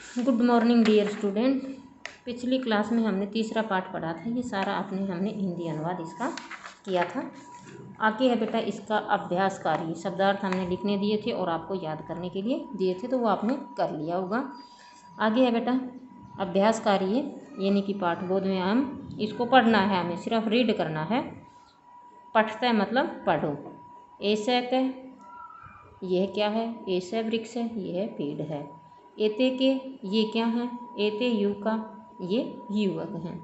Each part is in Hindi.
Good morning dear student. पिछली क्लास में हमने तीसरा पार्ट पढ़ा था। ये सारा हमने हिंदी अनुवाद इसका किया था। आगे है बेटा इसका अभ्यास कार्य। शब्दार्थ हमने लिखने दिए थे और आपको याद करने के लिए दिए थे, तो वो आपने कर लिया होगा। आगे है बेटा अभ्यास कार्य, यानी कि पाठ बोध में हम इसको पढ़ना है, हमें सिर्फ रीड करना है। पढ़ते मतलब पढ़ो। ऐसे के यह क्या है? ऐसे वृक्ष है, यह पेड़ है। एते के ये क्या है? एते यू का ये युवक हैं।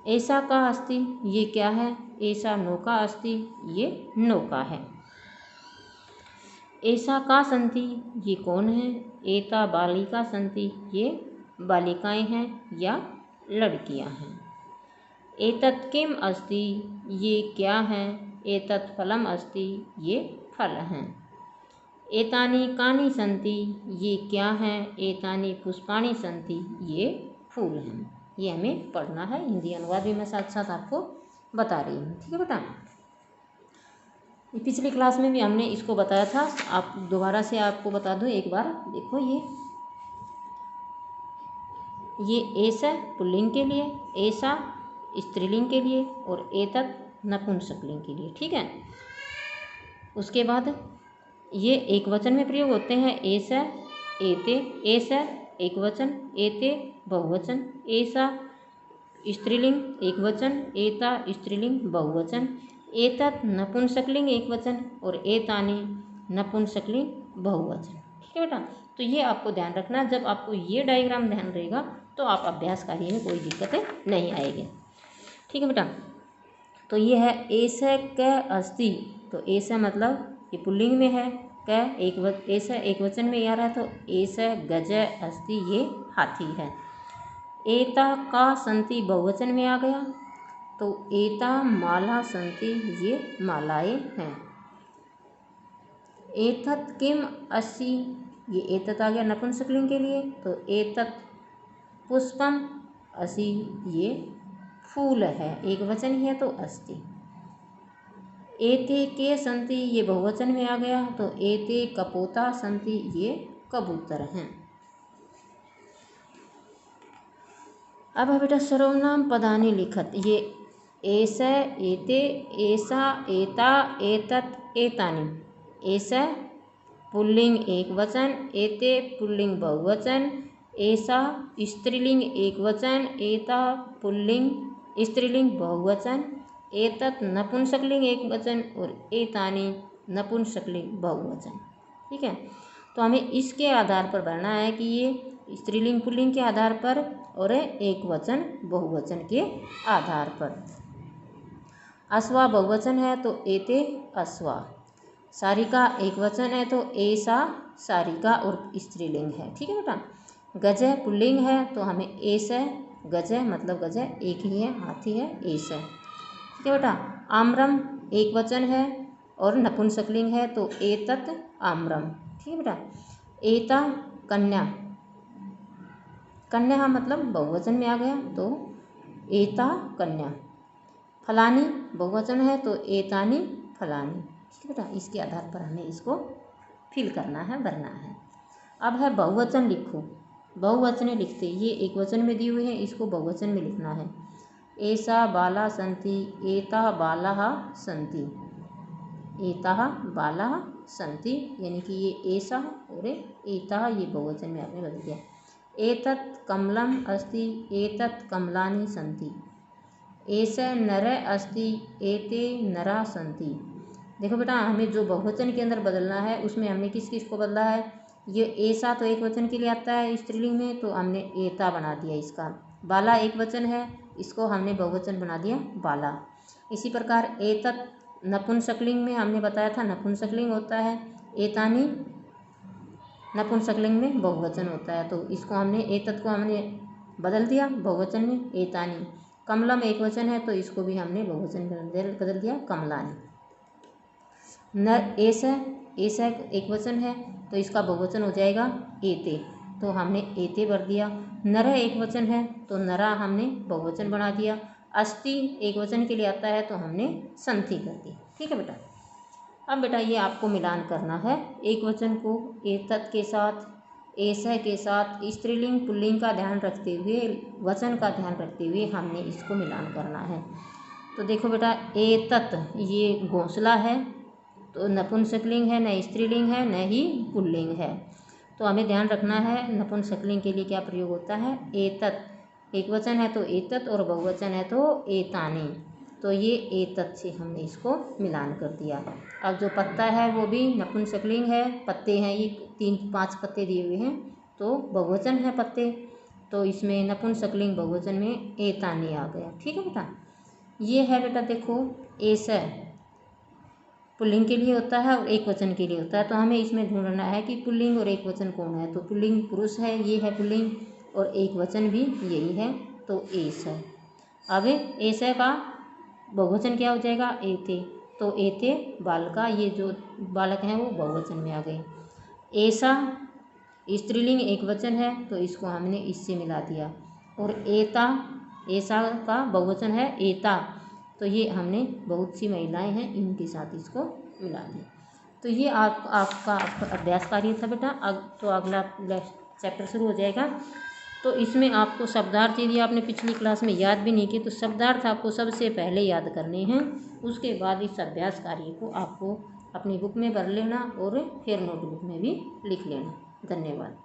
ऐसा का अस्ति ये क्या है? ऐसा नौका अस्ति ये नौका है। ऐसा का संति ये कौन है? एता बालिका संति ये बालिकाएं हैं या लड़कियां हैं। एतत् किम अस्ति ये क्या है? एतत् फलम अस्ति ये फल हैं। एतानि कानि सन्ति ये क्या है? एतानि पुष्पाणि सन्ति ये फूल हैं। ये हमें पढ़ना है। हिंदी अनुवाद भी मैं साथ साथ आपको बता रही हूँ, ठीक है बेटा। पिछली क्लास में भी हमने इसको बताया था, आप दोबारा से आपको बता दूँ एक बार। देखो ये ऐसा पुल्लिंग के लिए, ऐसा स्त्रीलिंग के लिए और एतत् नपुंसकलिंग के लिए, ठीक है। उसके बाद ये एक वचन में प्रयोग होते हैं। ऐसा एते, ऐसा एक वचन, एते बहुवचन, ऐसा स्त्रीलिंग एक वचन, एता स्त्रीलिंग बहुवचन, एतत् नपुंसकलिंग एक वचन और एतानि नपुंसकलिंग बहुवचन, ठीक है बेटा। तो ये आपको ध्यान रखना। जब आपको ये डायग्राम ध्यान रहेगा तो आप अभ्यास कार्य में कोई दिक्कतें नहीं आएगी, ठीक है बेटा। तो ये है ऐसा क अस्ति। तो ऐसा मतलब ये पुल्लिंग में है, क ऐसा एक वचन में आ रहा है, तो ऐसा गज अस्ति ये हाथी है। एता का संति बहुवचन में आ गया, तो एता माला संति ये मालाएं हैं। एतत् किम अस्ति ये एतत् आ गया नपुंसकलिंग के लिए, तो एतत् पुष्पम अस्ति ये फूल है, एक वचन ही है तो अस्ति। एते के संति ये बहुवचन में आ गया, तो एते कपोता संति ये कबूतर हैं। अब बेटा सर्वनाम पदानि लिखत। ये ऐसा, एते, ऐसा, एता, एतत्, एतानि। ऐसा पुल्लिंग एक वचन, एते पुल्लिंग बहुवचन, ऐसा स्त्रीलिंग एक वचन, एता पुल्लिंग स्त्रीलिंग बहुवचन, एतत् नपुंसकलिंग एक वचन और एतानि नपुंसकलिंग बहुवचन, ठीक है। तो हमें इसके आधार पर भरना है कि ये स्त्रीलिंग पुल्लिंग के आधार पर और एक वचन बहुवचन के आधार पर। अश्वा बहुवचन है तो एते अश्वा। सारिका एक वचन है तो ऐसा सारिका और स्त्रीलिंग है, ठीक है बेटा। गजह पुल्लिंग है तो हमें ऐसा गजह मतलब गजह एक ही है, हाथी है, ऐसा, ठीक है बेटा। आम्रम एक वचन है और नपुंसकलिंग है तो एतत् आम्रम, ठीक है बेटा। एता कन्या, कन्या मतलब बहुवचन में आ गया तो एता कन्या। फलानी बहुवचन है तो एतानी फलानी, ठीक है बेटा। इसके आधार पर हमें इसको फिल करना है, भरना है। अब है बहुवचन लिखो। बहुवचन लिखते ये एक वचन में दिए हुए हैं, इसको बहुवचन में लिखना है। ऐसा बाला संति, एता बालाः संति, एताः बालाः संति, यानी कि ये ऐसा और एताः ये बहुवचन में आपने बदल दिया। एतत् कमलम अस्ति, एतत् कमलानि संति। ऐसा नर अस्ति, एते नरा संति। देखो बेटा हमें जो बहुवचन के अंदर बदलना है उसमें हमने किस किस को बदला है। ये ऐसा तो एक वचन के लिए आता है स्त्रीलिंग में, तो हमने एता बना दिया इसका। बाला एक वचन है, इसको हमने बहुवचन बना दिया बाला। इसी प्रकार एतत् नपुंसकलिंग में हमने बताया था नपुंसकलिंग होता है, एतानी नपुंसकलिंग में बहुवचन होता है, तो इसको हमने एतत् को हमने बदल दिया बहुवचन में एतानी। कमलम एक वचन है तो इसको भी हमने बहुवचन बदल दिया कमलानी। नर ऐसा, ऐसा एक वचन है तो इसका बहुवचन हो जाएगा एते, तो हमने एते भर दिया। नर एक वचन है तो नरा हमने बहुवचन बना दिया। अस्ति एक वचन के लिए आता है तो हमने संति कर दी, ठीक है बेटा। अब बेटा ये आपको मिलान करना है एक वचन को एतत् के साथ, ऐसे के साथ स्त्रीलिंग पुल्लिंग का ध्यान रखते हुए, वचन का ध्यान रखते हुए हमने इसको मिलान करना है। तो देखो बेटा, एतत ये घोंसला है, तो नपुंसकलिंग है, न स्त्रीलिंग है न ही पुल्लिंग है। तो हमें ध्यान रखना है नपुंसकलिंग के लिए क्या प्रयोग होता है, एतत। एक वचन है तो एतत और बहुवचन है तो एतानि। तो ये एतत से हमने इसको मिलान कर दिया। अब जो पत्ता है वो भी नपुंसकलिंग है, पत्ते हैं ये 3-5 पत्ते दिए हुए हैं, तो बहुवचन है पत्ते, तो इसमें नपुंसकलिंग बहुवचन में एतानि आ गया। ठीक है बेटा, ये है बेटा देखो ऐसा पुल्लिंग के लिए होता है और एक वचन के लिए होता है। तो हमें इसमें ढूंढना है कि पुल्लिंग और एक वचन कौन है। तो पुल्लिंग पुरुष है, ये है पुल्लिंग, और एक वचन भी यही है, तो एस है। अब ऐसे का बहुवचन क्या हो जाएगा, एते। तो एते बालका, ये जो बालक हैं वो बहुवचन में आ गए। ऐसा स्त्रीलिंग एक वचन है, तो इसको हमने इससे मिला दिया। और एता, ऐसा का बहुवचन है एता, तो ये हमने बहुत सी महिलाएं हैं इनके साथ इसको मिला दिया। तो ये आपका अभ्यास कार्य था बेटा। तो अगला चैप्टर शुरू हो जाएगा। तो इसमें आपको शब्दार्थ, यदि आपने पिछली क्लास में याद भी नहीं किए तो शब्दार्थ आपको सबसे पहले याद करने हैं। उसके बाद इस अभ्यास कार्य को आपको अपनी बुक में भर लेना और फिर नोटबुक में भी लिख लेना। धन्यवाद।